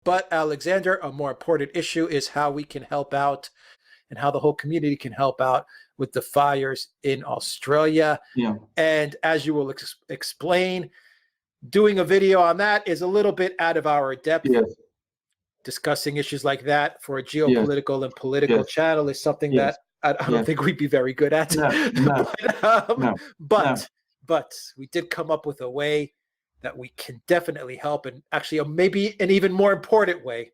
But Alexander, a more important issue is how we can help out and how the whole community can help out with the fires in Australia. Yeah. And as you will explain, doing a video on that is a little bit out of our depth. Yes. Discussing issues like that for a geopolitical and political channel is something that I don't think we'd be very good at. But we did come up with a way that we can definitely help, and actually maybe an even more important way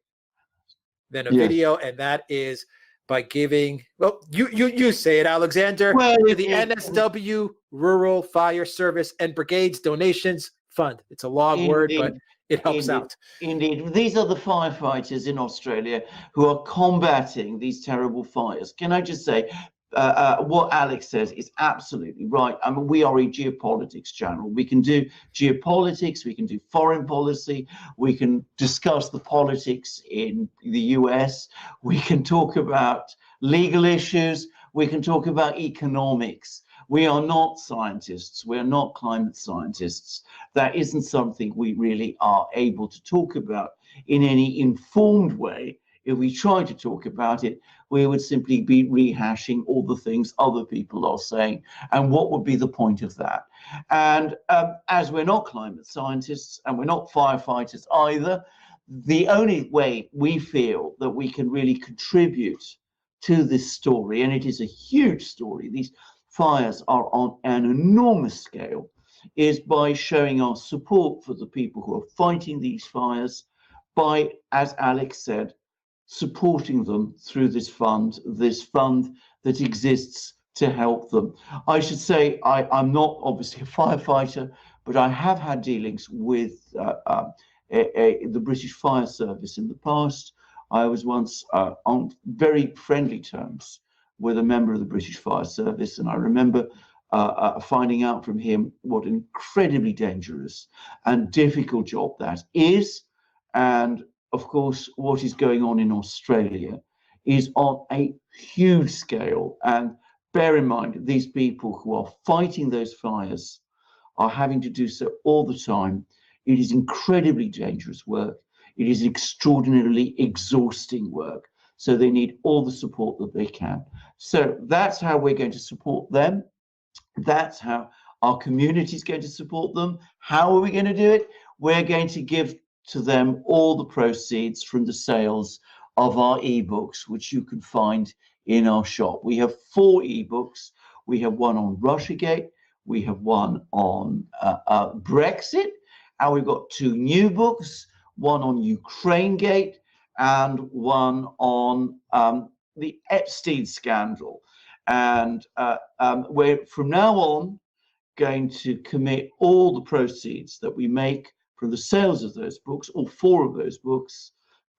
than a video, and that is by giving, well, you say it, Alexander, to the NSW Rural Fire Service and Brigades Donations Fund. It's a long word, but it helps out. Indeed. These are the firefighters in Australia who are combating these terrible fires. Can I just say, what Alex says is absolutely right. I mean, we are a geopolitics channel. We can do geopolitics, we can do foreign policy, we can discuss the politics in the US, we can talk about legal issues, we can talk about economics. We are not scientists. We're not climate scientists. That isn't something we really are able to talk about in any informed way. If we try to talk about it, we would simply be rehashing all the things other people are saying. And what would be the point of that? And as we're not climate scientists and we're not firefighters either, the only way we feel that we can really contribute to this story, and it is a huge story, these fires are on an enormous scale, is by showing our support for the people who are fighting these fires, by, as Alex said, supporting them through this fund that exists to help them. I should say I'm not obviously a firefighter, but I have had dealings with the British Fire Service in the past. I was once on very friendly terms with a member of the British Fire Service, and I remember finding out from him what an incredibly dangerous and difficult job that is. And of course, what is going on in Australia is on a huge scale. And bear in mind, these people who are fighting those fires are having to do so all the time. It is incredibly dangerous work. It is extraordinarily exhausting work. So they need all the support that they can. So that's how we're going to support them. That's how our community is going to support them. How are we going to do it? We're going to give to them all the proceeds from the sales of our ebooks, which you can find in our shop. We have 4 ebooks. We have one on Russiagate. We have one on Brexit. And we've got 2 new books, one on Ukrainegate and one on the Epstein scandal. And we're from now on going to commit all the proceeds that we make from the sales of those books, all 4 of those books,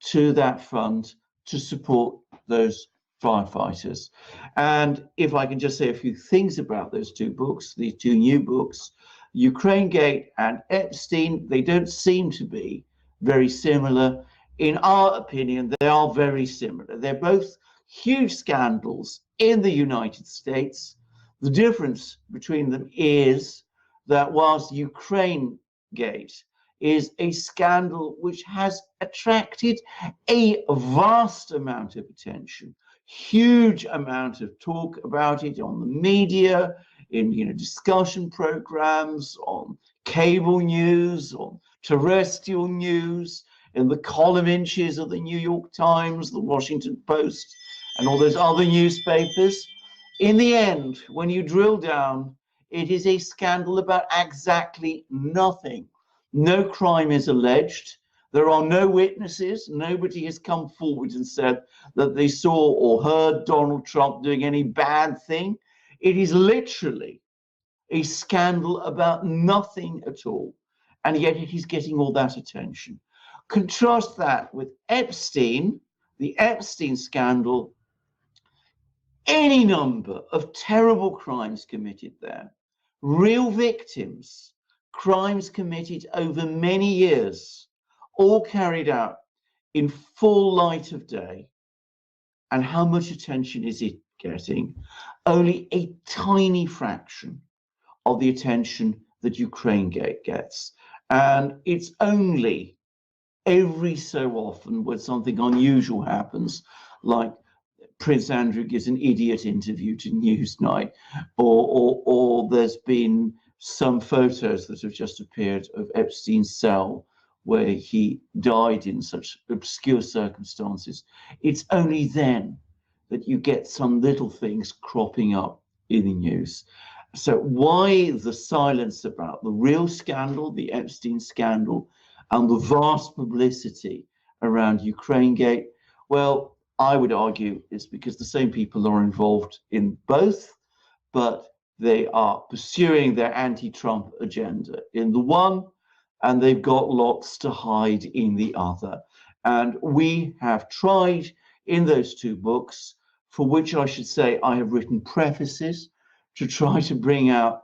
to that fund to support those firefighters. And if I can just say a few things about those 2 books, these 2 new books, Ukrainegate and Epstein, they don't seem to be very similar. In our opinion, they are very similar. They're both huge scandals in the United States. The difference between them is that whilst Ukrainegate is a scandal which has attracted a vast amount of attention, huge amount of talk about it on the media, in discussion programs, on cable news, on terrestrial news, in the column inches of the New York Times, the Washington Post, and all those other newspapers. In the end, when you drill down, it is a scandal about exactly nothing. No crime is alleged. There are no witnesses. Nobody has come forward and said that they saw or heard Donald Trump doing any bad thing. It is literally a scandal about nothing at all. And yet it is getting all that attention. Contrast that with Epstein, the Epstein scandal, any number of terrible crimes committed there, real victims, crimes committed over many years, all carried out in full light of day. And how much attention is it getting? Only a tiny fraction of the attention that Ukrainegate gets. And it's only every so often when something unusual happens, like Prince Andrew gives an idiot interview to Newsnight, or there's been some photos that have just appeared of Epstein's cell where he died in such obscure circumstances. It's only then that you get some little things cropping up in the news. So why the silence about the real scandal, the Epstein scandal, and the vast publicity around Ukrainegate? Well, I would argue it's because the same people are involved in both, but they are pursuing their anti-Trump agenda in the one, and they've got lots to hide in the other. And we have tried in those two books, for which I should say I have written prefaces, to try to bring out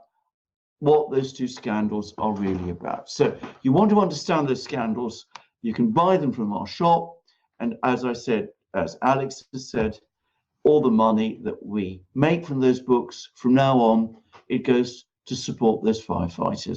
what those two scandals are really about. So you want to understand those scandals, you can buy them from our shop. And as I said, as Alex has said, all the money that we make from those books from now on, it goes to support those firefighters.